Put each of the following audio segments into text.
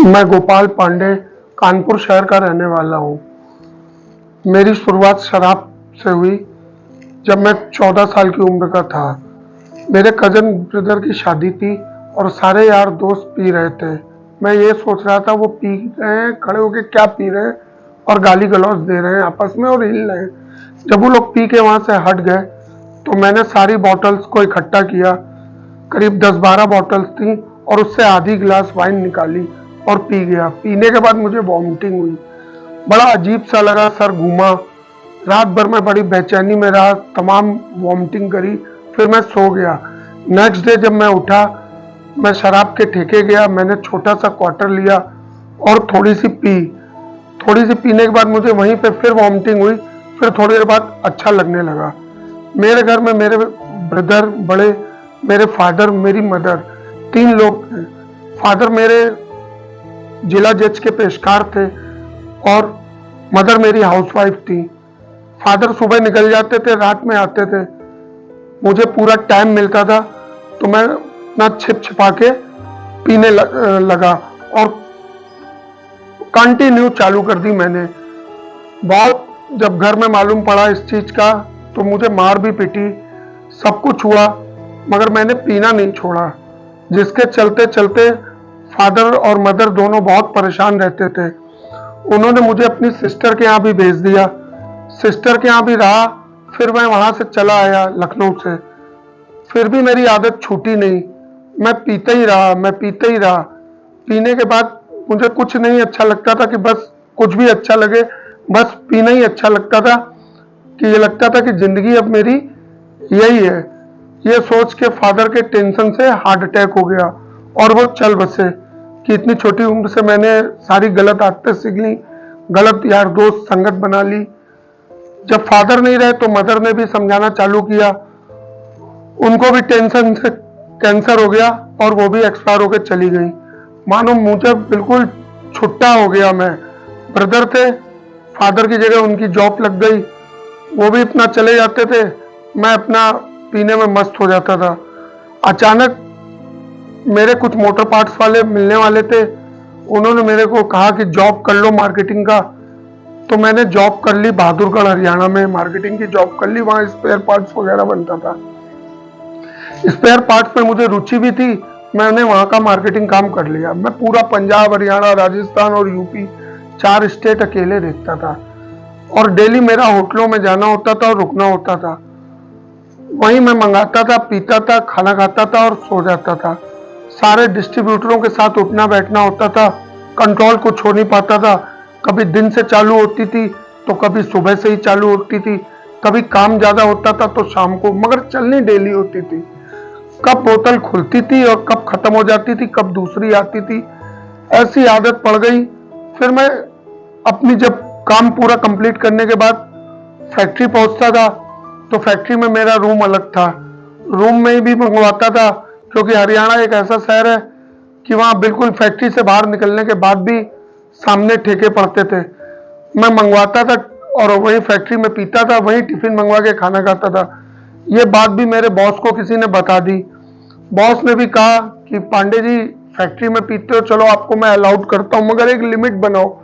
मैं गोपाल पांडे कानपुर शहर का रहने वाला हूँ। मेरी शुरुआत शराब से हुई जब मैं 14 साल की उम्र का था। मेरे कज़न ब्रदर की शादी थी और सारे यार दोस्त पी रहे थे। मैं ये सोच रहा था वो पी रहे हैं, खड़े होके क्या पी रहे हैं और गाली गलौज दे रहे हैं आपस में और हिल रहे हैं। जब वो लोग पी के वहाँ से हट गए तो मैंने सारी बॉटल्स को इकट्ठा किया। करीब 10-12 बॉटल्स थी और उससे आधी गिलास वाइन निकाली और पी गया। पीने के बाद मुझे वॉमिटिंग हुई, बड़ा अजीब सा लगा, सर घूमा। रात भर में बड़ी बेचैनी में रहा, तमाम वॉमिटिंग करी, फिर मैं सो गया। नेक्स्ट डे जब मैं उठा, मैं शराब के ठेके गया। मैंने छोटा सा क्वार्टर लिया और थोड़ी सी पीने के बाद मुझे वहीं पे फिर वॉमिटिंग हुई। फिर थोड़ी देर बाद अच्छा लगने लगा। मेरे घर में मेरे ब्रदर बड़े, मेरे फादर, मेरी मदर, 3 लोग थे। फादर मेरे जिला जज के पेशकार थे और मदर मेरी हाउसवाइफ थी। फादर सुबह निकल जाते थे, रात में आते थे। मुझे पूरा टाइम मिलता था तो मैं अपना छिपा के पीने लगा और कंटिन्यू चालू कर दी मैंने। बहुत जब घर में मालूम पड़ा इस चीज का तो मुझे मार भी पिटी, सब कुछ हुआ, मगर मैंने पीना नहीं छोड़ा। जिसके चलते चलते फादर और मदर दोनों बहुत परेशान रहते थे। उन्होंने मुझे अपनी सिस्टर के यहाँ भी भेज दिया। सिस्टर के यहाँ भी रहा, फिर मैं वहां से चला आया लखनऊ से। फिर भी मेरी आदत छूटी नहीं, मैं पीते ही रहा। पीने के बाद मुझे कुछ नहीं अच्छा लगता था कि बस कुछ भी अच्छा लगे, बस पीना ही अच्छा लगता था। कि ये लगता था कि जिंदगी अब मेरी यही है। ये सोच के फादर के टेंशन से हार्ट अटैक हो गया और वो चल बसे कि इतनी छोटी उम्र से मैंने सारी गलत आदतें सीख ली, गलत यार दोस्त संगत बना ली। जब फादर नहीं रहे तो मदर ने भी समझाना चालू किया। उनको भी टेंशन से कैंसर हो गया और वो भी एक्सपायर होकर चली गई। मानो मुझे बिल्कुल छुट्टा हो गया मैं। ब्रदर थे, फादर की जगह उनकी जॉब लग गई, वो भी अपना चले जाते थे, मैं अपना पीने में मस्त हो जाता था। अचानक मेरे कुछ मोटर पार्ट्स वाले मिलने वाले थे। उन्होंने मेरे को कहा कि जॉब कर लो मार्केटिंग का। तो मैंने जॉब कर ली बहादुरगढ़ हरियाणा में, मार्केटिंग की जॉब कर ली। वहां स्पेयर पार्ट्स वगैरह बनता था। स्पेयर पार्ट्स में मुझे रुचि भी थी, मैंने वहां का मार्केटिंग काम कर लिया। मैं पूरा पंजाब, हरियाणा, राजस्थान और यूपी 4 स्टेट अकेले देखता था और डेली मेरा होटलों में जाना होता था और रुकना होता था। वहीं मैं मंगाता था, पीता था, खाना खाता था और सो जाता था। सारे डिस्ट्रीब्यूटरों के साथ उठना बैठना होता था, कंट्रोल कुछ हो नहीं पाता था। कभी दिन से चालू होती थी तो कभी सुबह से ही चालू होती थी, कभी काम ज्यादा होता था तो शाम को, मगर चलनी डेली होती थी। कब बोतल खुलती थी और कब खत्म हो जाती थी, कब दूसरी आती थी, ऐसी आदत पड़ गई। फिर मैं अपनी जब काम पूरा कंप्लीट करने के बाद फैक्ट्री पहुंचता था तो फैक्ट्री में मेरा रूम अलग था। रूम में ही भी मंगवाता था क्योंकि हरियाणा एक ऐसा शहर है कि वहां बिल्कुल फैक्ट्री से बाहर निकलने के बाद भी सामने ठेके पड़ते थे। मैं मंगवाता था और वही फैक्ट्री में पीता था, वही टिफिन मंगवा के खाना खाता था। ये बात भी मेरे बॉस को किसी ने बता दी। बॉस ने भी कहा कि पांडे जी फैक्ट्री में पीते हो, चलो आपको मैं अलाउड करता हूं, मगर एक लिमिट बनाओ।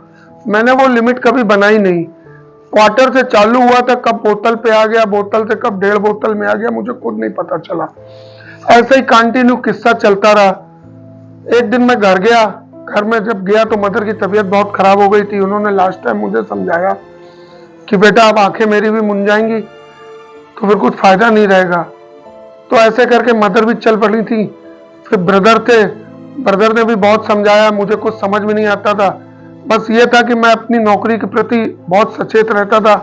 मैंने वो लिमिट कभी बनाई नहीं। क्वार्टर से चालू हुआ था, कब बोतल पे आ गया, बोतल से कब 1.5 बोतल में आ गया, मुझे खुद नहीं पता चला। ऐसे ही कंटिन्यू किस्सा चलता रहा। एक दिन मैं घर गया, घर में जब गया तो मदर की तबीयत बहुत खराब हो गई थी। उन्होंने लास्ट टाइम मुझे समझाया कि बेटा अब आंखें मेरी भी मुन जाएंगी तो फिर कुछ फायदा नहीं रहेगा। तो ऐसे करके मदर भी चल पड़ी थी। फिर ब्रदर थे, ब्रदर ने भी बहुत समझाया, मुझे कुछ समझ में नहीं आता था। बस ये था कि मैं अपनी नौकरी के प्रति बहुत सचेत रहता था,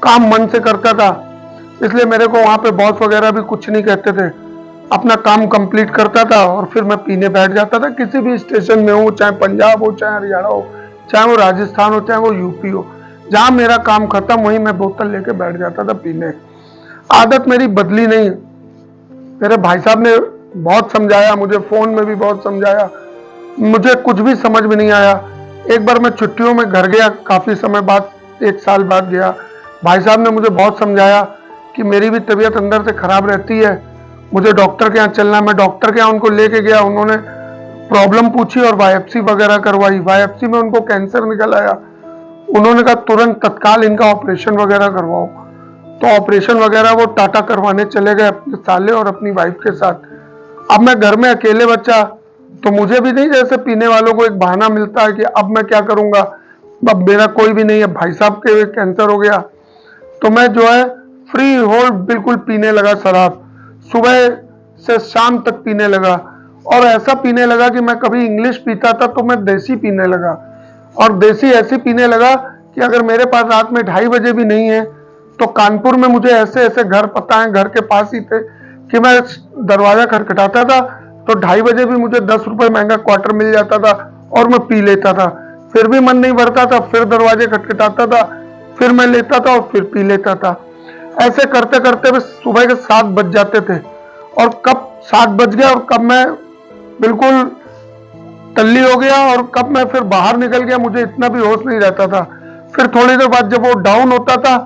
काम मन से करता था, इसलिए मेरे को वहां पे बॉस वगैरह भी कुछ नहीं कहते थे। अपना काम कंप्लीट करता था और फिर मैं पीने बैठ जाता था। किसी भी स्टेशन में हो, चाहे पंजाब हो, चाहे हरियाणा हो, चाहे वो राजस्थान हो, चाहे वो यूपी हो, जहां मेरा काम खत्म वहीं मैं बोतल लेके बैठ जाता था पीने। आदत मेरी बदली नहीं। मेरे भाई साहब ने बहुत समझाया, मुझे फोन में भी बहुत समझाया, मुझे कुछ भी समझ में नहीं आया। एक बार मैं छुट्टियों में घर गया, काफी समय बाद, 1 साल बाद गया। भाई साहब ने मुझे बहुत समझाया कि मेरी भी तबीयत अंदर से खराब रहती है, मुझे डॉक्टर के यहाँ चलना है। मैं डॉक्टर के यहाँ उनको लेके गया। उन्होंने प्रॉब्लम पूछी और बायोप्सी वगैरह करवाई। बायोप्सी में उनको कैंसर निकल आया। उन्होंने कहा तुरंत तत्काल इनका ऑपरेशन वगैरह करवाओ। तो ऑपरेशन वगैरह वो टाटा करवाने चले गए अपने साले और अपनी वाइफ के साथ। अब मैं घर में अकेले बच्चा, तो मुझे भी नहीं जैसे पीने वालों को एक बहाना मिलता है कि अब मैं क्या करूंगा, अब मेरा कोई भी नहीं है, भाई साहब के कैंसर हो गया। तो मैं जो है फ्री होल्ड बिल्कुल पीने लगा शराब, सुबह से शाम तक पीने लगा। और ऐसा पीने लगा कि मैं कभी इंग्लिश पीता था तो मैं देसी पीने लगा, और देसी ऐसी पीने लगा कि अगर मेरे पास रात में 2:30 बजे भी नहीं है तो कानपुर में मुझे ऐसे ऐसे घर पता है, घर के पास ही थे, कि मैं दरवाजा खटखटाता था तो 2:30 बजे भी मुझे 10 रुपए महंगा क्वार्टर मिल जाता था और मैं पी लेता था। फिर भी मन नहीं भरता था, फिर दरवाजे खटखटाता था, फिर मैं लेता था और फिर पी लेता था। ऐसे करते करते बस सुबह के 7 बज जाते थे, और कब 7 बज गया और कब मैं बिल्कुल टल्ली हो गया और कब मैं फिर बाहर निकल गया मुझे इतना भी होश नहीं रहता था। फिर थोड़ी देर बाद जब वो डाउन होता था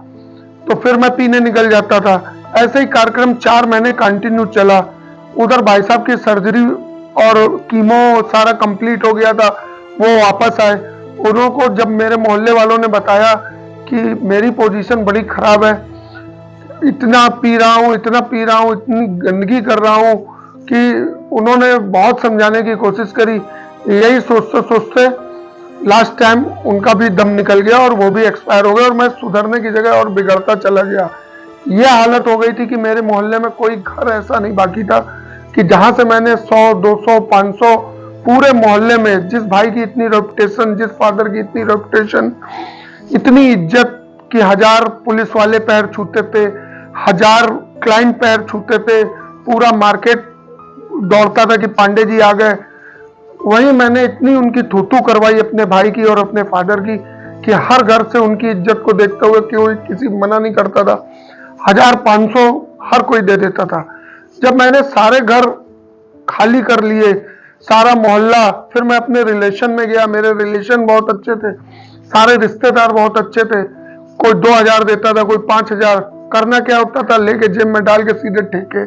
तो फिर मैं पीने निकल जाता था। ऐसे ही कार्यक्रम 4 महीने कंटिन्यू चला। उधर भाई साहब की सर्जरी और कीमो सारा कंप्लीट हो गया था, वो वापस आए। उन्हों को जब मेरे मोहल्ले वालों ने बताया कि मेरी पोजीशन बड़ी खराब है, इतना पी रहा हूँ, इतना पी रहा हूँ, इतनी गंदगी कर रहा हूँ, कि उन्होंने बहुत समझाने की कोशिश करी। यही सोचते सोचते लास्ट टाइम उनका भी दम निकल गया और वो भी एक्सपायर हो गए, और मैं सुधरने की जगह और बिगड़ता चला गया। यह हालत हो गई थी कि मेरे मोहल्ले में कोई घर ऐसा नहीं बाकी था कि जहां से मैंने 100, 200, 500 पूरे मोहल्ले में, जिस भाई की इतनी रेपुटेशन, जिस फादर की इतनी रेपुटेशन, इतनी इज्जत कि 1000 पुलिस वाले पैर छूते थे, 1000 क्लाइंट पैर छूते थे, पूरा मार्केट दौड़ता था कि पांडे जी आ गए। वहीं मैंने इतनी उनकी थूथू करवाई अपने भाई की और अपने फादर की कि हर घर से उनकी इज्जत को देखते हुए कोई किसी मना नहीं करता था। 1000, 500 हर कोई दे देता था। जब मैंने सारे घर खाली कर लिए, सारा मोहल्ला, फिर मैं अपने रिलेशन में गया। मेरे रिलेशन बहुत अच्छे थे, सारे रिश्तेदार बहुत अच्छे थे। कोई 2000 देता था, कोई 5000। करना क्या होता था, लेके जेब में डाल के सीधे ठेके,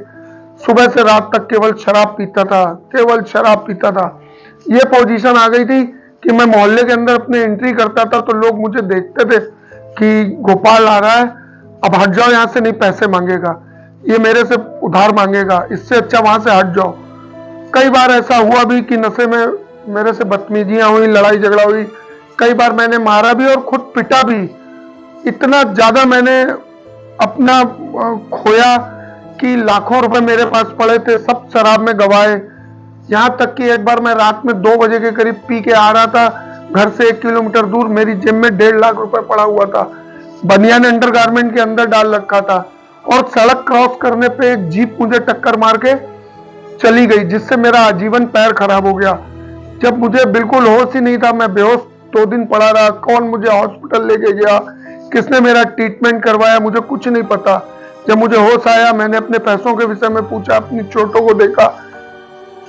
सुबह से रात तक केवल शराब पीता था, केवल शराब पीता था। ये पोजीशन आ गई थी कि मैं मोहल्ले के अंदर अपने एंट्री करता था तो लोग मुझे देखते थे कि गोपाल आ रहा है, अब हट जाओ यहाँ से, नहीं पैसे मांगेगा, ये मेरे से उधार मांगेगा, इससे अच्छा वहां से हट जाओ। कई बार ऐसा हुआ भी कि नशे में मेरे से बदतमीजियां हुई, लड़ाई झगड़ा हुई, कई बार मैंने मारा भी और खुद पिटा भी। इतना ज्यादा मैंने अपना खोया कि लाखों रुपए मेरे पास पड़े थे, सब शराब में गवाए। यहाँ तक कि एक बार मैं रात में 2 बजे के करीब पी के आ रहा था, घर से 1 किलोमीटर दूर मेरी जेब में 1.5 लाख रुपए पड़ा हुआ था, बनियान अंडरगारमेंट के अंदर डाल रखा था, और सड़क क्रॉस करने पे एक जीप मुझे टक्कर मार के चली गई, जिससे मेरा आजीवन पैर खराब हो गया। जब मुझे बिल्कुल होश ही नहीं था, मैं बेहोश 2 दिन पड़ा रहा। कौन मुझे हॉस्पिटल लेके गया, किसने मेरा ट्रीटमेंट करवाया, मुझे कुछ नहीं पता। जब मुझे होश आया, मैंने अपने पैसों के विषय में पूछा, अपनी चोटों को देखा,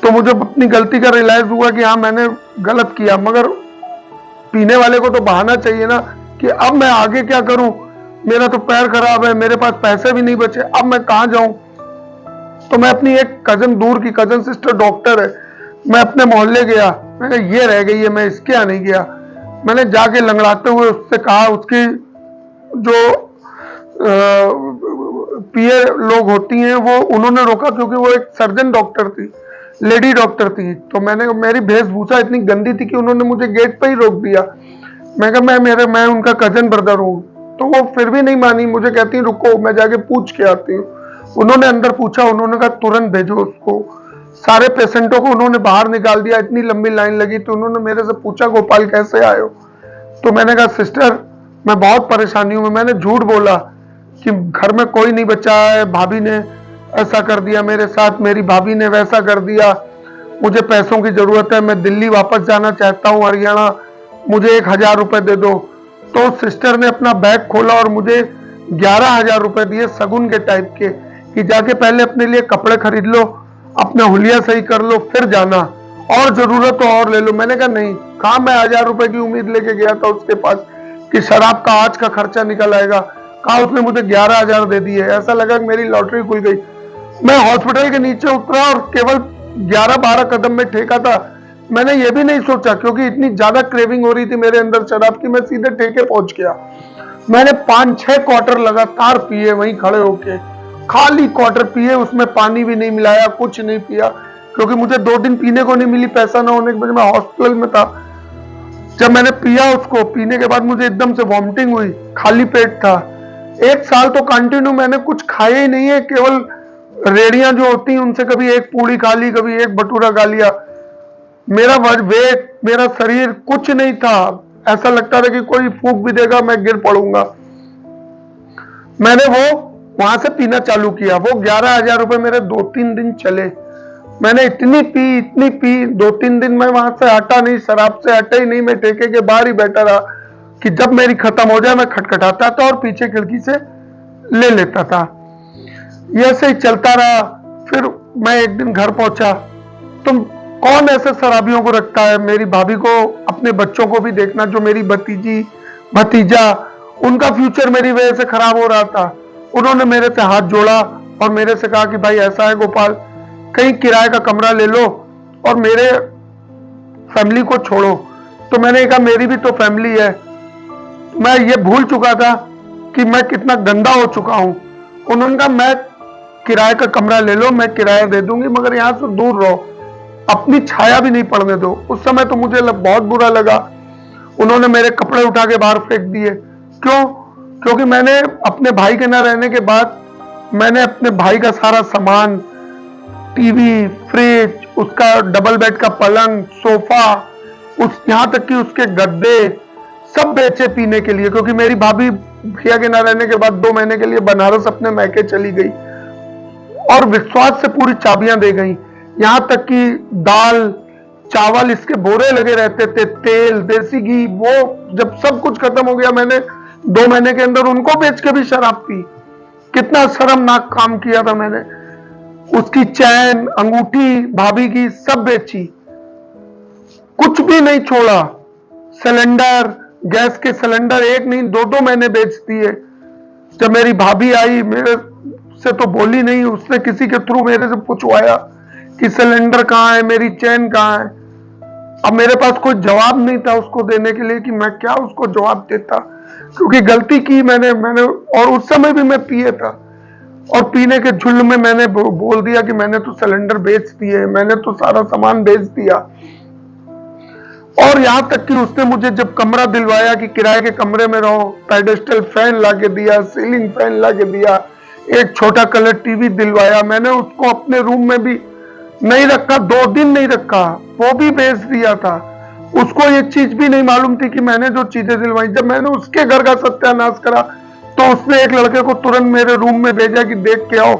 तो मुझे अपनी गलती का रियलाइज हुआ कि हाँ मैंने गलत किया। मगर पीने वाले को तो बहाना चाहिए ना कि अब मैं आगे क्या करूं, मेरा तो पैर खराब है, मेरे पास पैसे भी नहीं बचे, अब मैं कहां जाऊं। तो मैं अपनी एक कजन, दूर की कजन सिस्टर डॉक्टर है, मैं अपने मोहल्ले गया, मैंने ये रह गई है, मैं इसके यहाँ नहीं गया। मैंने जाके लंगड़ाते हुए उससे कहा, उसकी जो पीए लोग होती हैं वो, उन्होंने रोका क्योंकि वो एक सर्जन डॉक्टर थी, लेडी डॉक्टर थी। तो मैंने, मेरी वेशभूषा इतनी गंदी थी कि उन्होंने मुझे गेट पे ही रोक दिया। मैं कहा मैं उनका कजन ब्रदर हूँ। तो वो फिर भी नहीं मानी, मुझे कहती रुको मैं जाके पूछ के आती हूँ। उन्होंने अंदर पूछा, उन्होंने कहा तुरंत भेजो उसको। सारे पेशेंटों को उन्होंने बाहर निकाल दिया, इतनी लंबी लाइन लगी। तो उन्होंने मेरे से पूछा गोपाल कैसे आए हो। तो मैंने कहा सिस्टर मैं बहुत परेशानी हूँ। मैंने झूठ बोला कि घर में कोई नहीं बचा है, भाभी ने ऐसा कर दिया मेरे साथ, मेरी भाभी ने वैसा कर दिया, मुझे पैसों की जरूरत है, मैं दिल्ली वापस जाना चाहता हूँ, हरियाणा, मुझे 1000 रुपए दे दो। तो सिस्टर ने अपना बैग खोला और मुझे 11,000 रुपए दिए, सगुन के टाइप के, कि जाके पहले अपने लिए कपड़े खरीद लो, अपना हुलिया सही कर लो, फिर जाना, और जरूरत तो और ले लो। मैंने कहा नहीं, कहा मैं 1000 रुपए की उम्मीद लेके गया था उसके पास कि शराब का आज का खर्चा निकल आएगा। कहा उसने मुझे 11,000 दे दिए। ऐसा लगा कि मेरी लॉटरी खुल गई। मैं हॉस्पिटल के नीचे उतरा और केवल 11-12 कदम में ठेका था, मैंने ये भी नहीं सोचा, क्योंकि इतनी ज्यादा क्रेविंग हो रही थी मेरे अंदर शराब की, मैं सीधे ठेके पहुंच गया। मैंने 5-6 क्वार्टर लगातार पिए, वहीं खड़े होके खाली क्वार्टर पिए, उसमें पानी भी नहीं मिलाया, कुछ नहीं पिया, क्योंकि मुझे 2 दिन पीने को नहीं मिली, पैसा ना होने की वजह, मैं हॉस्पिटल में था। जब मैंने पिया, उसको पीने के बाद मुझे एकदम से वॉमिटिंग हुई, खाली पेट था। 1 साल तो कंटिन्यू मैंने कुछ खाया ही नहीं है, केवल रेड़ियां जो होती हैं उनसे कभी एक पूड़ी खा ली, कभी एक भटूरा खा लिया। मेरा वेट, मेरा शरीर कुछ नहीं था, ऐसा लगता था कि कोई फूंक भी देगा मैं गिर पड़ूंगा। मैंने वो वहां से पीना चालू किया। वो 11,000 रुपए मेरे 2-3 दिन चले। मैंने इतनी पी 2-3 दिन में वहां से हटा नहीं, शराब से हटा ही नहीं, मैं ठेके के बाहर ही बैठा रहा कि जब मेरी खत्म हो जाए मैं खटखटाता था और पीछे खिड़की से ले लेता था। ये ऐसे ही चलता रहा। फिर मैं एक दिन घर पहुंचा। तुम कौन ऐसे शराबियों को रखता है? मेरी भाभी को, अपने बच्चों को भी देखना, जो मेरी भतीजी भतीजा, उनका फ्यूचर मेरी वजह से खराब हो रहा था। उन्होंने मेरे से हाथ जोड़ा और मेरे से कहा कि भाई ऐसा है गोपाल, कहीं किराए का कमरा ले लो और मेरे फैमिली को छोड़ो। तो मैंने कहा मेरी भी तो फैमिली है। मैं ये भूल चुका था कि मैं कितना गंदा हो चुका हूं। उन्होंने कहा मैं किराए का कमरा ले लो, मैं किराया दे दूंगी, मगर यहां से दूर रहो, अपनी छाया भी नहीं पड़ने दो। उस समय तो मुझे बहुत बुरा लगा। उन्होंने मेरे कपड़े उठा के बाहर फेंक दिए। क्यों? क्योंकि मैंने अपने भाई के न रहने के बाद मैंने अपने भाई का सारा सामान, टीवी, फ्रिज, उसका डबल बेड का पलंग, सोफा, यहां तक कि उसके गद्दे सब बेचे पीने के लिए, क्योंकि मेरी भाभी भैया के न रहने के बाद 2 महीने के लिए बनारस अपने मैके चली गई और विश्वास से पूरी चाबियां दे गई। यहां तक कि दाल चावल इसके बोरे लगे रहते थे, तेल, देसी घी, वो जब सब कुछ खत्म हो गया, मैंने 2 महीने के अंदर उनको बेच के भी शराब पी। कितना शर्मनाक काम किया था मैंने। उसकी चैन, अंगूठी भाभी की सब बेची, कुछ भी नहीं छोड़ा। सिलेंडर, गैस के सिलेंडर 1 नहीं 2-2 महीने बेच दिए। जब मेरी भाभी आई, मेरे से तो बोली नहीं, उसने किसी के थ्रू मेरे से पूछवाया कि सिलेंडर कहाँ है, मेरी चैन कहाँ है। अब मेरे पास कोई जवाब नहीं था उसको देने के लिए कि मैं क्या उसको जवाब देता, क्योंकि गलती की मैंने और उस समय भी मैं पिए था और पीने के झुल्ल में मैंने बोल दिया कि मैंने तो सिलेंडर बेच दिए, मैंने तो सारा सामान बेच दिया। और यहां तक कि उसने मुझे जब कमरा दिलवाया कि किराए के कमरे में रहो, पेडेस्टल फैन लाके दिया, सीलिंग फैन लाके दिया, एक छोटा कलर टीवी दिलवाया। मैंने उसको अपने रूम में भी नहीं रखा, 2 दिन नहीं रखा, वो भी बेच दिया था। उसको ये चीज भी नहीं मालूम थी कि मैंने जो चीजें दिलवाई, जब मैंने उसके घर का सत्यानाश करा तो उसने एक लड़के को तुरंत मेरे रूम में भेजा कि देख के आओ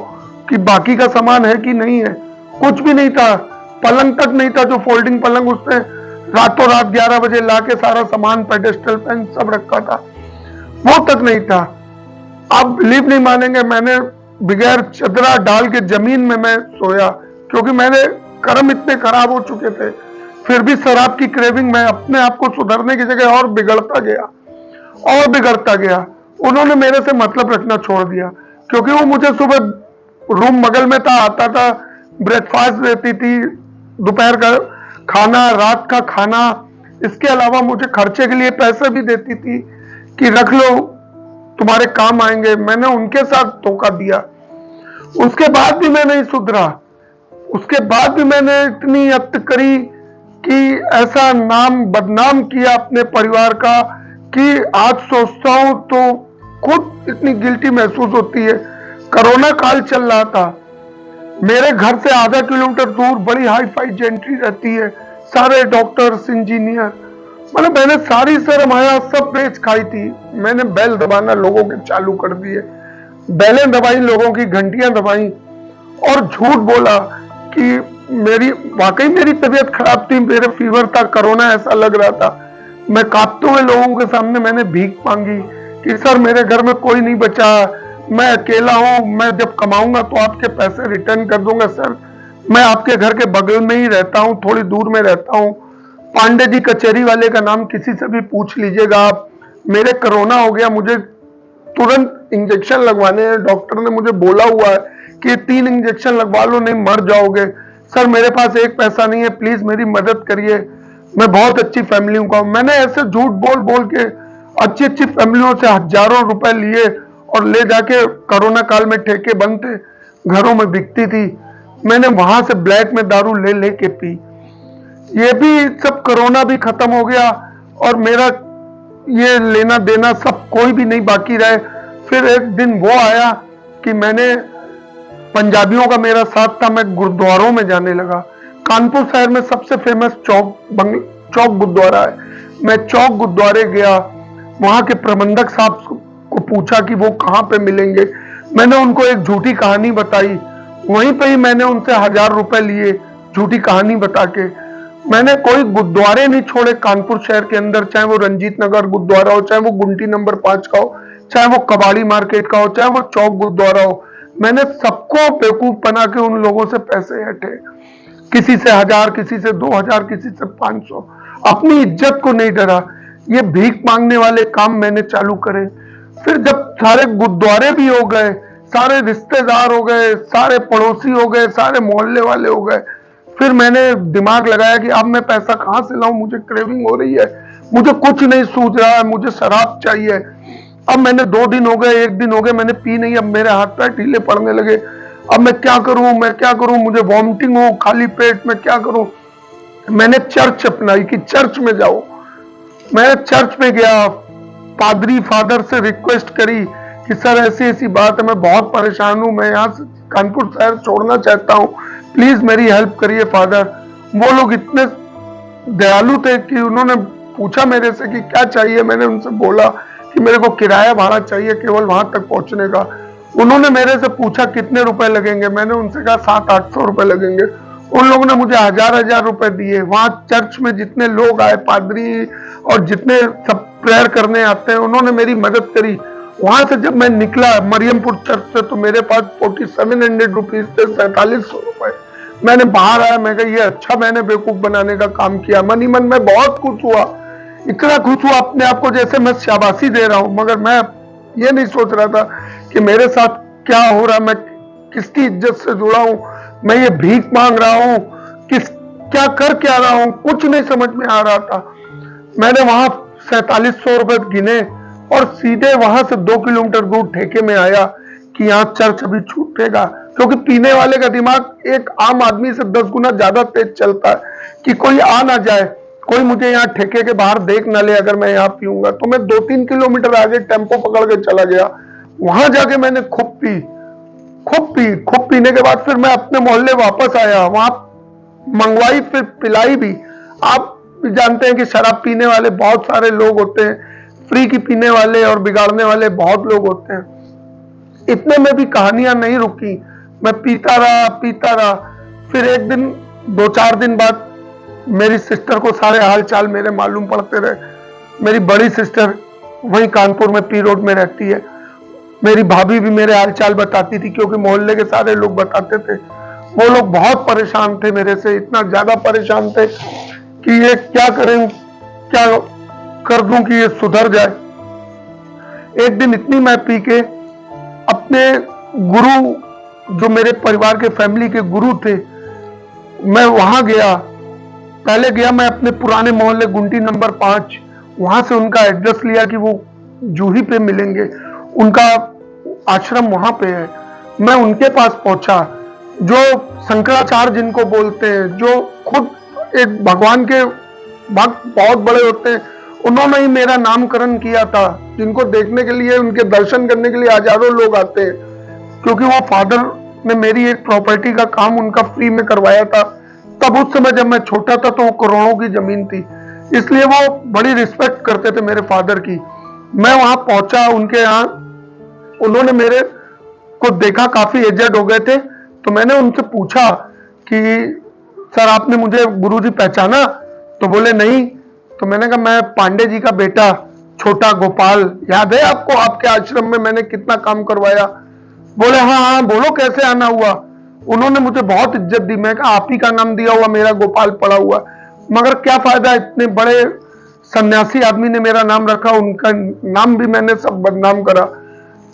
कि बाकी का सामान है कि नहीं है। कुछ भी नहीं था, पलंग तक नहीं था, जो फोल्डिंग पलंग उसने रातों रात 11 बजे लाके सारा सामान, पेडेस्टल फैन सब रखा था, वो तक नहीं था। आप बिलीव नहीं मानेंगे, मैंने बगैर चदरा डाल के जमीन में मैं सोया, क्योंकि मेरे कर्म इतने खराब हो चुके थे। फिर भी शराब की क्रेविंग, मैं अपने आप को सुधरने की जगह और बिगड़ता गया। उन्होंने मेरे से मतलब रखना छोड़ दिया, क्योंकि वो मुझे सुबह रूम बगल में था, आता था, ब्रेकफास्ट देती थी, दोपहर का खाना, रात का खाना, इसके अलावा मुझे खर्चे के लिए पैसे भी देती थी कि रख लो, तुम्हारे काम आएंगे। मैंने उनके साथ धोखा दिया। उसके बाद भी मैं नहीं सुधरा। उसके बाद भी मैंने इतनी हद करी कि ऐसा नाम बदनाम किया अपने परिवार का कि आज सोचता हूं तो खुद इतनी गिल्टी महसूस होती है। कोरोना काल चल रहा था, मेरे घर से आधा किलोमीटर दूर बड़ी हाई फाई जेंट्री रहती है, सारे डॉक्टर्स, इंजीनियर, मतलब मैंने सारी सरमाया सब बेच खाई थी। मैंने बैल दबाना लोगों के चालू कर दिए, बैलें दबाई, लोगों की घंटियां दबाई और झूठ बोला कि वाकई मेरी तबीयत खराब थी, मेरे फीवर था, कोरोना ऐसा लग रहा था। मैं कांपते हुए लोगों के सामने मैंने भीख मांगी कि सर मेरे घर में कोई नहीं बचा, मैं अकेला हूं, मैं जब कमाऊंगा तो आपके पैसे रिटर्न कर दूंगा सर, मैं आपके घर के बगल में ही रहता हूं, थोड़ी दूर में रहता हूं, पांडे जी कचहरी वाले का नाम किसी से भी पूछ लीजिएगा आप। मेरे कोरोना हो गया, मुझे तुरंत इंजेक्शन लगवाने हैं, डॉक्टर ने मुझे बोला हुआ है कि 3 इंजेक्शन लगवा लो नहीं मर जाओगे। सर मेरे पास एक पैसा नहीं है, प्लीज मेरी मदद करिए, मैं बहुत अच्छी फैमिलियों का हूं। मैंने ऐसे झूठ बोल बोल के अच्छी अच्छी फैमिलियों से हजारों रुपए लिए और ले जाके, कोरोना काल में ठेके बंद थे, घरों में बिकती थी, मैंने वहां से ब्लैक में दारू ले लेके पी। ये भी सब, कोरोना भी खत्म हो गया और मेरा ये लेना देना सब कोई भी नहीं बाकी रहे। फिर एक दिन वो आया कि मैंने, पंजाबियों का मेरा साथ था, मैं गुरुद्वारों में जाने लगा। कानपुर शहर में सबसे फेमस चौक गुरुद्वारा है। मैं चौक गुरुद्वारे गया, वहां के प्रबंधक साहब को पूछा कि वो कहाँ पे मिलेंगे। मैंने उनको एक झूठी कहानी बताई, वहीं पे ही मैंने उनसे 1000 रुपए लिए झूठी कहानी बता के। मैंने कोई गुरुद्वारे नहीं छोड़े कानपुर शहर के अंदर, चाहे वो रंजीत नगर गुरुद्वारा हो, चाहे वो गुंटी नंबर 5 का हो, चाहे वो कबाड़ी मार्केट का हो, चाहे वो चौक गुरुद्वारा हो। मैंने सबको बेवकूफ बना के उन लोगों से पैसे हटे, किसी से 1000, किसी से 2000, किसी से 500। अपनी इज्जत को नहीं डरा। ये भीख मांगने वाले काम मैंने चालू करे। फिर जब सारे गुरुद्वारे भी हो गए, सारे रिश्तेदार हो गए, सारे पड़ोसी हो गए, सारे मोहल्ले वाले हो गए, फिर मैंने दिमाग लगाया कि अब मैं पैसा कहां से लाऊं, मुझे क्रेविंग हो रही है, मुझे कुछ नहीं सूझ रहा है, मुझे शराब चाहिए। अब मैंने 2 दिन हो गए, 1 दिन हो गए, मैंने पी नहीं, अब मेरे हाथ पैर ढीले पड़ने लगे। अब मैं क्या करूं, मुझे वॉमिटिंग हो, खाली पेट में क्या करूं। मैंने चर्च अपनाई कि चर्च में जाओ। मैं चर्च में गया, पादरी फादर से रिक्वेस्ट करी कि सर ऐसी ऐसी बात है, मैं बहुत परेशान हूं, मैं यहाँ से कानपुर शहर छोड़ना चाहता हूँ, प्लीज मेरी हेल्प करिए फादर। वो लोग इतने दयालु थे कि उन्होंने पूछा मेरे से कि क्या चाहिए। मैंने उनसे बोला कि मेरे को किराया भाड़ा चाहिए केवल वहां तक पहुंचने का। उन्होंने मेरे से पूछा कितने रुपए लगेंगे, मैंने उनसे कहा 700-800 रुपए लगेंगे। उन लोगों ने मुझे 1000 रुपए दिए। वहां चर्च में जितने लोग आए, पादरी और जितने सब प्रेयर करने आते हैं, उन्होंने मेरी मदद करी। वहां से जब मैं निकला मरियमपुर चर्च से, तो मेरे पास 4700 रुपीज थे, 4700 रुपए। मैंने बाहर आया, मैं कहा ये अच्छा मैंने बेवकूफ बनाने का काम किया। मन ही मन में बहुत खुश हुआ, इतना खुश हुआ अपने आप को जैसे मैं शाबाशी दे रहा हूं। मगर मैं ये नहीं सोच रहा था कि मेरे साथ क्या हो रहा, मैं किसकी इज्जत से जुड़ा हूं, मैं ये भीख मांग रहा हूं, क्या कर क्या रहा हूं, कुछ नहीं समझ में आ रहा था। मैंने वहां 4700 रुपए गिने और सीधे वहां से 2 किलोमीटर दूर ठेके में आया कि यहाँ चर्च अभी छूटेगा, क्योंकि पीने वाले का दिमाग एक आम आदमी से 10 गुना ज्यादा तेज चलता है कि कोई आ ना जाए, कोई मुझे यहाँ ठेके के बाहर देख ना ले अगर मैं यहाँ पीऊंगा। तो मैं 2-3 किलोमीटर आगे टेम्पो पकड़ के चला गया। वहां जाके मैंने खूब पीने के बाद फिर मैं अपने मोहल्ले वापस आया, वहां मंगवाई, फिर पिलाई भी। आप भी जानते हैं कि शराब पीने वाले बहुत सारे लोग होते हैं, फ्री की पीने वाले और बिगाड़ने वाले बहुत लोग होते हैं। इतने में भी कहानियां नहीं रुकी, मैं पीता रहा। फिर एक दिन 2-4 दिन बाद मेरी सिस्टर को सारे हाल चाल मेरे मालूम पड़ते रहे। मेरी बड़ी सिस्टर वहीं कानपुर में पी रोड में रहती है। मेरी भाभी भी मेरे हाल चाल बताती थी, क्योंकि मोहल्ले के सारे लोग बताते थे। वो लोग बहुत परेशान थे मेरे से, इतना ज्यादा परेशान थे कि ये क्या करें, क्या कर दूं कि ये सुधर जाए। एक दिन इतनी मैं पी के अपने गुरु, जो मेरे परिवार के फैमिली के गुरु थे, मैं वहां गया। पहले गया मैं अपने पुराने मोहल्ले गुंटी नंबर 5, वहां से उनका एड्रेस लिया कि वो जूही पे मिलेंगे, उनका आश्रम वहां पे है। मैं उनके पास पहुंचा, जो शंकराचार्य जिनको बोलते हैं, जो खुद एक भगवान के भक्त बहुत बड़े होते हैं, उन्होंने ही मेरा नामकरण किया था, जिनको देखने के लिए, उनके दर्शन करने के लिए हजारों लोग आते हैं। क्योंकि वो फादर ने मेरी एक प्रॉपर्टी का काम उनका फ्री में करवाया था। तब उस समय जब मैं छोटा था तो वो करोड़ों की जमीन थी, इसलिए वो बड़ी रिस्पेक्ट करते थे मेरे फादर की। मैं वहां पहुंचा उनके यहाँ, उन्होंने मेरे को देखा, काफी एजेड हो गए थे। तो मैंने उनसे पूछा कि सर आपने मुझे गुरुजी पहचाना? तो बोले नहीं। तो मैंने कहा मैं पांडे जी का बेटा छोटा गोपाल, याद है आपको, आपके आश्रम में मैंने कितना काम करवाया? बोले हाँ, बोलो कैसे आना हुआ। उन्होंने मुझे बहुत इज्जत दी। मैं कहा आप ही का नाम दिया हुआ मेरा गोपाल पड़ा हुआ, मगर क्या फायदा, इतने बड़े सन्यासी आदमी ने मेरा नाम रखा, उनका नाम भी मैंने सब बदनाम करा।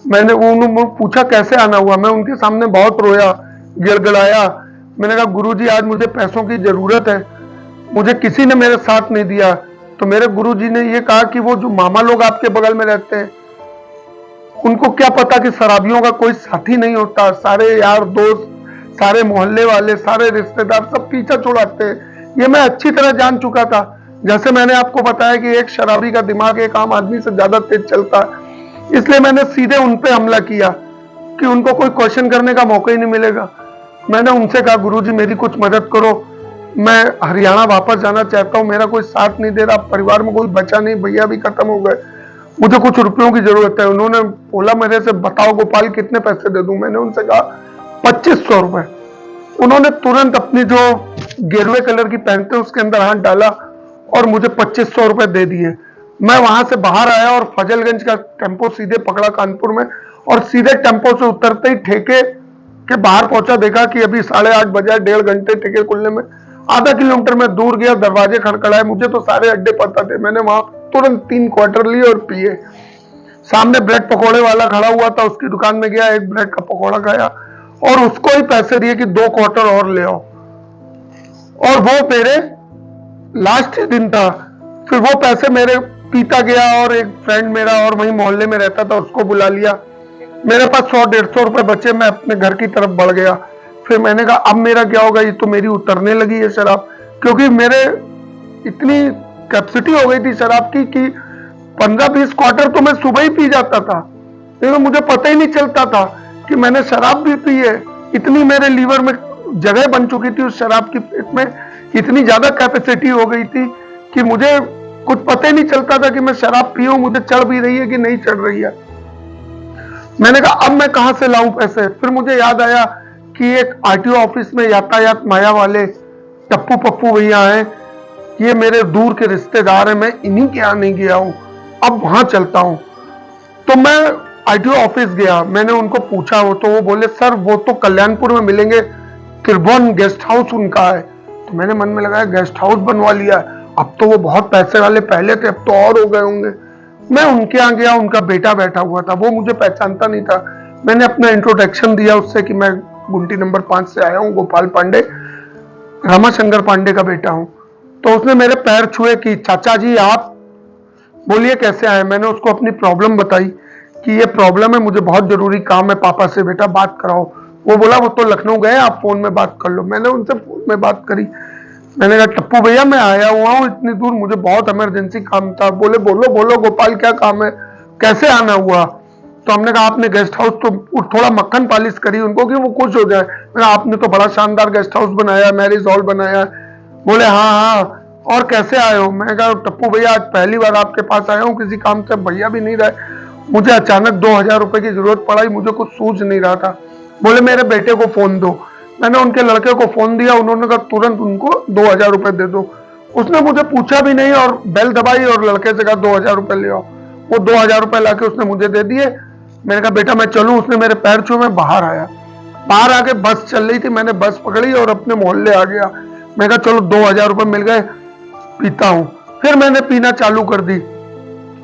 मैंने उन्होंने पूछा कैसे आना हुआ, मैं उनके सामने बहुत रोया, गिड़गिड़ाया। मैंने कहा गुरुजी आज मुझे पैसों की जरूरत है, मुझे किसी ने मेरे साथ नहीं दिया। तो मेरे गुरुजी ने ये कहा कि वो जो मामा लोग आपके बगल में रहते हैं उनको क्या पता कि शराबियों का कोई साथी नहीं होता, सारे यार दोस्त, सारे मोहल्ले वाले, सारे रिश्तेदार सब पीछा छुड़ाते हैं। ये मैं अच्छी तरह जान चुका था। जैसे मैंने आपको बताया कि एक शराबी का दिमाग एक आम आदमी से ज्यादा तेज चलता है, इसलिए मैंने सीधे उन पे हमला किया कि उनको कोई क्वेश्चन करने का मौका ही नहीं मिलेगा। मैंने उनसे कहा गुरुजी मेरी कुछ मदद करो, मैं हरियाणा वापस जाना चाहता हूँ, मेरा कोई साथ नहीं दे रहा, परिवार में कोई बचा नहीं, भैया भी खत्म हो गए, मुझे कुछ रुपयों की जरूरत है। उन्होंने बोला मेरे से बताओ गोपाल कितने पैसे दे दूं। मैंने उनसे कहा 2500 रुपए। उन्होंने तुरंत अपनी जो गेरुए कलर की पैंट है उसके अंदर हाथ डाला और मुझे 2500 रुपए दे दिए। मैं वहां से बाहर आया और फजलगंज का टेम्पो सीधे पकड़ा कानपुर में, और सीधे टेम्पो से उतरते ही ठेके के बाहर पहुंचा, देखा कि अभी 8:30 बजे, 1.5 घंटे ठेके खुलने में। आधा किलोमीटर में दूर गया, दरवाजे खड़खड़ाए, मुझे तो सारे अड्डे पता थे। मैंने वहां तुरंत 3 क्वार्टर लिए और पिए। सामने ब्रेड पकोड़े वाला खड़ा हुआ था, उसकी दुकान में गया, एक ब्रेड का पकोड़ा खाया और उसको ही पैसे दिए कि 2 क्वार्टर और ले आओ। और वो मेरे लास्ट दिन था। फिर वो पैसे मेरे पीता गया और एक फ्रेंड मेरा और वहीं मोहल्ले में रहता था उसको बुला लिया। मेरे पास 100-150 रुपए बचे, मैं अपने घर की तरफ बढ़ गया। फिर मैंने कहा अब मेरा क्या होगा, ये तो मेरी उतरने लगी है शराब, क्योंकि मेरे इतनी कैपेसिटी हो गई थी शराब की कि 15-20 क्वार्टर तो मैं सुबह ही पी जाता था, लेकिन मुझे पता ही नहीं चलता था कि मैंने शराब भी पी है। इतनी मेरे लीवर में जगह बन चुकी थी उस शराब की, पेट में इतनी ज्यादा कैपेसिटी हो गई थी कि मुझे कुछ पता ही नहीं चलता था कि मैं शराब पी हूं, मुझे चढ़ भी रही है कि नहीं चढ़ रही है। मैंने कहा अब मैं कहां से लाऊं पैसे। फिर मुझे याद आया कि एक आरटीओ ऑफिस में यातायात माया वाले टप्पू पप्पू भैया हैं, ये मेरे दूर के रिश्तेदार हैं, मैं इन्हीं के यहाँ नहीं गया हूं, अब वहां चलता हूं। तो मैं आरटीओ ऑफिस गया, मैंने उनको पूछा, वो तो वो बोले सर वो तो कल्याणपुर में मिलेंगे, त्रिभुवन गेस्ट हाउस उनका है। तो मैंने मन में लगाया गेस्ट हाउस बनवा लिया, अब तो वो बहुत पैसे वाले पहले थे, अब तो और हो गए होंगे। मैं उनके यहाँ गया, उनका बेटा बैठा हुआ था, वो मुझे पहचानता नहीं था। मैंने अपना इंट्रोडक्शन दिया उससे कि मैं गुंटी नंबर 5 से आया हूँ, गोपाल पांडे, रामाशंकर पांडे का बेटा हूँ। तो उसने मेरे पैर छुए कि चाचा जी आप, बोलिए कैसे आए। मैंने उसको अपनी प्रॉब्लम बताई कि ये प्रॉब्लम है, मुझे बहुत जरूरी काम है पापा से, बेटा बात कराओ। वो बोला वो तो लखनऊ गए, आप फोन में बात कर लो। मैंने उनसे फोन में बात करी। मैंने कहा टप्पू भैया मैं आया हुआ हूँ इतनी दूर, मुझे बहुत इमरजेंसी काम था। बोले बोलो बोलो गोपाल क्या काम है, कैसे आना हुआ। तो हमने कहा आपने गेस्ट हाउस, तो थोड़ा मक्खन पालिश करी उनको कि वो खुश हो जाए। मैंने आपने तो बड़ा शानदार गेस्ट हाउस बनाया, मैरिज हॉल बनाया। बोले हाँ हाँ, और कैसे आए हो। मैंने कहा टप्पू भैया आज पहली बार आपके पास आया हूँ किसी काम से, भैया भी नहीं रहे, मुझे अचानक 2000 रुपए की जरूरत पड़ा, मुझे कुछ सूझ नहीं रहा था। बोले मेरे बेटे को फोन दो। मैंने उनके लड़के को फोन दिया, उन्होंने कहा तुरंत उनको 2000 रुपए दे दो। उसने मुझे पूछा भी नहीं और बेल दबाई और लड़के से कहा 2000 रुपए ले आओ। वो 2000 रुपए लाके उसने मुझे दे दिए। मैंने कहा बेटा मैं चलूं, उसने मेरे पैर छुए, मैं बाहर आया। बाहर आके बस चल रही थी, मैंने बस पकड़ी और अपने मोहल्ले आ गया। मैं कहा चलो 2000 रुपए मिल गए, पीता हूं। फिर मैंने पीना चालू कर दी।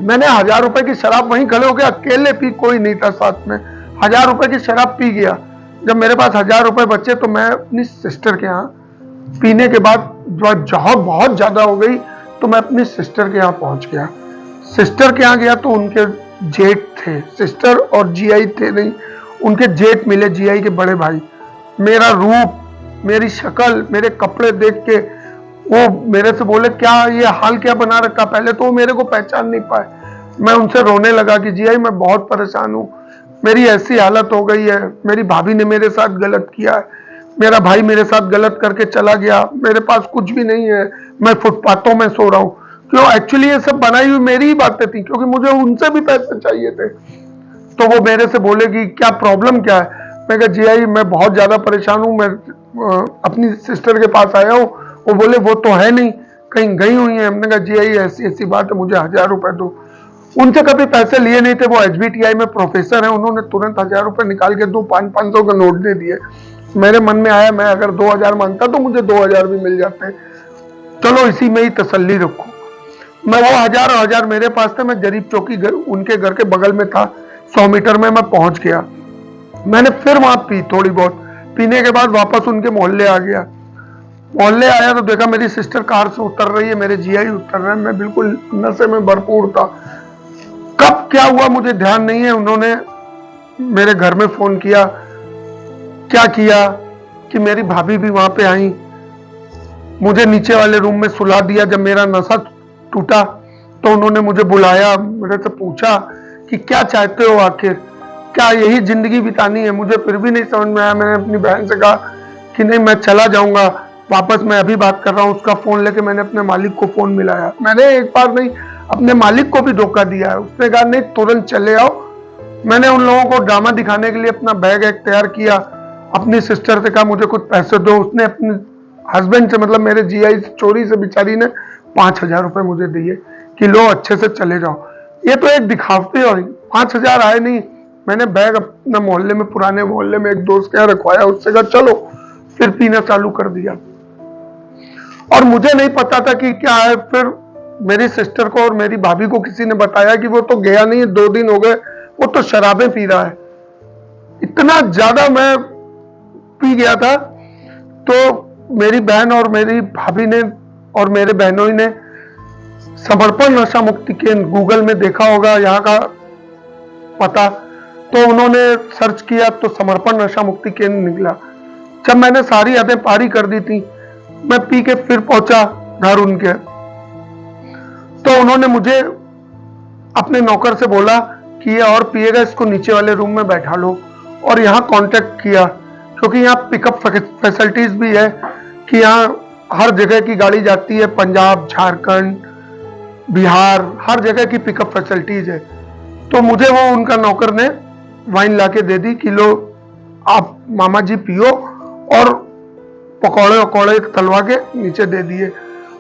मैंने 1000 रुपए की शराब वहीं खड़े होकर अकेले पी, कोई नहीं था साथ में, 1000 रुपए की शराब पी गया। जब मेरे पास 1000 रुपए बचे तो मैं अपनी सिस्टर के यहाँ, पीने के बाद जहाँ बहुत ज्यादा हो गई तो मैं अपनी सिस्टर के यहाँ पहुंच गया। सिस्टर के यहाँ गया तो उनके जेठ थे, सिस्टर और जीआई थे नहीं, उनके जेठ मिले, जीआई के बड़े भाई। मेरा रूप, मेरी शक्ल, मेरे कपड़े देख के वो मेरे से बोले क्या ये हाल क्या बना रखा। पहले तो वो मेरे को पहचान नहीं पाए। मैं उनसे रोने लगा कि जीआई मैं बहुत परेशान हूँ, मेरी ऐसी हालत हो गई है, मेरी भाभी ने मेरे साथ गलत किया है, मेरा भाई मेरे साथ गलत करके चला गया, मेरे पास कुछ भी नहीं है, मैं फुटपाथों में सो रहा हूँ। क्यों, एक्चुअली ये सब बनाई हुई मेरी ही बातें थी, क्योंकि मुझे उनसे भी पैसे चाहिए थे। तो वो मेरे से बोले कि क्या प्रॉब्लम क्या है। मैं कहा जीआई मैं बहुत ज्यादा परेशान हूँ, मैं अपनी सिस्टर के पास आया हूँ। वो बोले वो तो है नहीं, कहीं गई हुई है। हमने कहा जीआई ऐसी ऐसी बात है, मुझे 1000 रुपए दो। उनसे कभी पैसे लिए नहीं थे, वो एचबीटीआई में प्रोफेसर है, उन्होंने तुरंत 1000 रुपए निकाल के 500 का नोट दे दिए। मेरे मन में आया मैं अगर 2000 मांगता तो मुझे 2000 भी मिल जाते, चलो इसी में ही तसल्ली रखो। मैं वो 1000 मेरे पास थे, मैं जरीब चौकी उनके घर के बगल में था, 100 मीटर में मैं पहुंच गया। मैंने फिर वहां पी थोड़ी बहुत, पीने के बाद वापस उनके मोहल्ले आ गया। मोहल्ले आया तो देखा मेरी सिस्टर कार से उतर रही है, मेरे जीआई उतर रहे हैं, मैं बिल्कुल नशे में भरपूर था। कब क्या हुआ मुझे ध्यान नहीं है, उन्होंने मेरे घर में फोन किया। क्या किया कि मेरी भाभी भी वहां पे आई, मुझे नीचे वाले रूम में सुला दिया। जब मेरा नशा टूटा तो उन्होंने मुझे बुलाया, मेरे से पूछा कि क्या चाहते हो, आखिर क्या यही जिंदगी बितानी है। मुझे फिर भी नहीं समझ में आया। मैंने अपनी बहन से कहा कि नहीं, मैं चला जाऊंगा वापस, मैं अभी बात कर रहा हूँ। उसका फोन लेके मैंने अपने मालिक को फोन मिलाया। मैंने एक बार नहीं, अपने मालिक को भी धोखा दिया है। उसने कहा नहीं, तुरंत चले आओ। मैंने उन लोगों को ड्रामा दिखाने के लिए अपना बैग एक तैयार किया, अपनी सिस्टर से कहा मुझे कुछ पैसे दो। उसने अपने हस्बैंड से, मतलब मेरे जीआई से, चोरी से बेचारी ने 5,000 रुपए मुझे दिए कि लो अच्छे से चले जाओ। ये तो एक दिखावटी हुई। 5,000 आए नहीं। मैंने बैग अपने मोहल्ले में, पुराने मोहल्ले में एक दोस्त के यहाँ रखवाया, उससे कहा चलो, फिर पीना चालू कर दिया। और मुझे नहीं पता था कि क्या है। फिर मेरी सिस्टर को और मेरी भाभी को किसी ने बताया कि वो तो गया नहीं है, 2 दिन हो गए, वो तो शराबें पी रहा है। इतना ज्यादा मैं पी गया था। तो मेरी बहन और मेरी भाभी ने और मेरे बहनों ने समर्पण नशा मुक्ति केंद्र, गूगल में देखा होगा यहाँ का पता, तो उन्होंने सर्च किया तो समर्पण नशा मुक्ति केंद्र निकला। जब मैंने सारी हदें पारी कर दी थी, मैं पी के फिर पहुंचा घर उनके, तो उन्होंने मुझे अपने नौकर से बोला कि ये और पिएगा, इसको नीचे वाले रूम में बैठा लो। और यहाँ कांटेक्ट किया, क्योंकि यहाँ पिकअप फैसिलिटीज भी है कि यहाँ हर जगह की गाड़ी जाती है, पंजाब, झारखंड, बिहार, हर जगह की पिकअप फैसिलिटीज है। तो मुझे वो उनका नौकर ने वाइन लाके दे दी कि लो आप मामा जी पियो, और पकौड़े वकौड़े तलवा के नीचे दे दिए।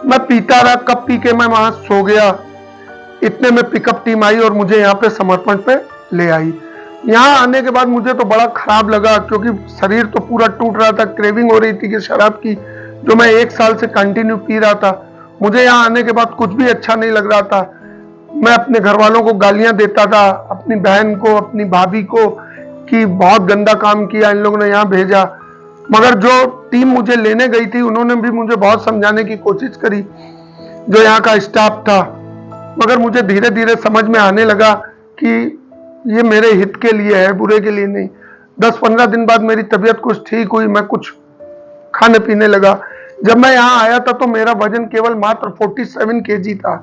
मैं पीता रहा, कब पी के मैं वहां सो गया। इतने में पिकअप टीम आई और मुझे यहाँ पे समर्पण पे ले आई। यहाँ आने के बाद मुझे तो बड़ा खराब लगा, क्योंकि शरीर तो पूरा टूट रहा था, क्रेविंग हो रही थी कि शराब की, जो मैं 1 साल से कंटिन्यू पी रहा था। मुझे यहाँ आने के बाद कुछ भी अच्छा नहीं लग रहा था। मैं अपने घर वालों को गालियां देता था, अपनी बहन को, अपनी भाभी को, कि बहुत गंदा काम किया इन लोगों ने यहाँ भेजा। मगर जो टीम मुझे लेने गई थी, उन्होंने भी मुझे बहुत समझाने की कोशिश करी, जो यहाँ का स्टाफ था। मगर मुझे धीरे धीरे समझ में आने लगा कि ये मेरे हित के लिए है, बुरे के लिए नहीं। 10-15 दिन बाद मेरी तबीयत कुछ ठीक हुई, मैं कुछ खाने पीने लगा। जब मैं यहाँ आया था तो मेरा वजन केवल मात्र 47 kg था।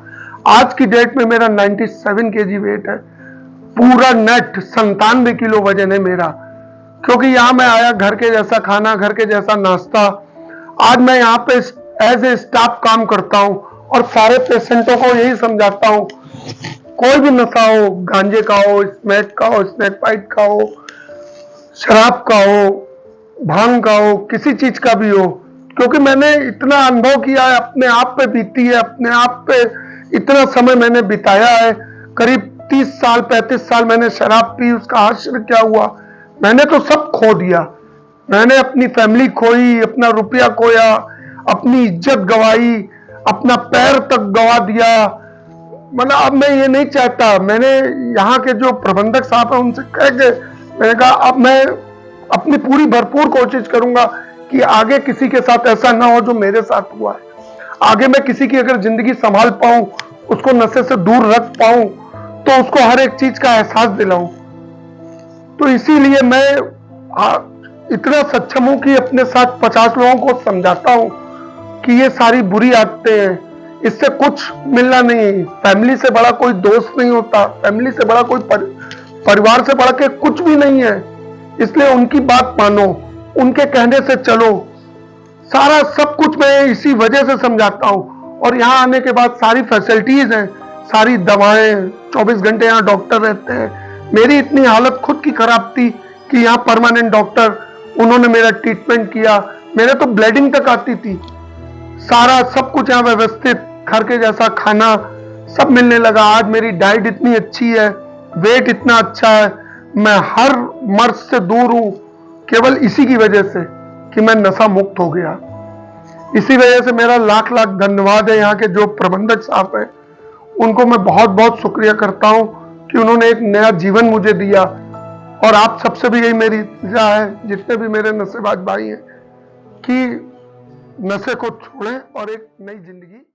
आज की डेट में मेरा 97 kg वेट है। पूरा नेट 97 किलो वजन है मेरा, क्योंकि यहाँ मैं आया, घर के जैसा खाना, घर के जैसा नाश्ता। आज मैं यहाँ पे एज ए स्टाफ काम करता हूँ और सारे पेशेंटों को यही समझाता हूँ, कोई भी नशा हो, गांजे का हो, स्मैक का हो, स्नैक पाइट का हो, शराब का हो, भांग का हो, किसी चीज का भी हो, क्योंकि मैंने इतना अनुभव किया है, अपने आप पे बीती है, अपने आप पे इतना समय मैंने बिताया है। करीब 30 साल 35 साल मैंने शराब पी, उसका आश्चर्य क्या हुआ, मैंने तो सब खो दिया। मैंने अपनी फैमिली खोई, अपना रुपया खोया, अपनी इज्जत गवाई, अपना पैर तक गवा दिया। मतलब अब मैं ये नहीं चाहता। मैंने यहाँ के जो प्रबंधक साहब है उनसे कह के मैंने कहा अब मैं अपनी पूरी भरपूर कोशिश करूंगा कि आगे किसी के साथ ऐसा ना हो जो मेरे साथ हुआ है। आगे मैं किसी की अगर जिंदगी संभाल पाऊं, उसको नशे से दूर रख पाऊं, तो उसको हर एक चीज का एहसास दिलाऊं। तो इसीलिए मैं इतना सक्षम हूं कि अपने साथ 50 लोगों को समझाता हूं कि ये सारी बुरी आदतें हैं, इससे कुछ मिलना नहीं। फैमिली से बड़ा कोई दोस्त नहीं होता, फैमिली से बड़ा कोई परिवार से बढ़ के कुछ भी नहीं है। इसलिए उनकी बात मानो, उनके कहने से चलो। सारा सब कुछ मैं इसी वजह से समझाता हूँ। और यहाँ आने के बाद सारी फैसिलिटीज हैं, सारी दवाएं, 24 घंटे यहाँ डॉक्टर रहते हैं। मेरी इतनी हालत खुद की खराब थी कि यहाँ परमानेंट डॉक्टर, उन्होंने मेरा ट्रीटमेंट किया। मेरे तो ब्लीडिंग तक आती थी। सारा सब कुछ यहाँ व्यवस्थित, घर के जैसा खाना सब मिलने लगा। आज मेरी डाइट इतनी अच्छी है, वेट इतना अच्छा है, मैं हर मर्ज से दूर हूं, केवल इसी की वजह से कि मैं नशा मुक्त हो गया। इसी वजह से मेरा लाख लाख धन्यवाद है यहाँ के जो प्रबंधक साहब हैं, उनको मैं बहुत बहुत शुक्रिया करता हूँ कि उन्होंने एक नया जीवन मुझे दिया और आप सबसे भी यही मेरी इल्तिजा है, जितने भी मेरे नशेबाज भाई हैं, कि नशे को छोड़ें और एक नई जिंदगी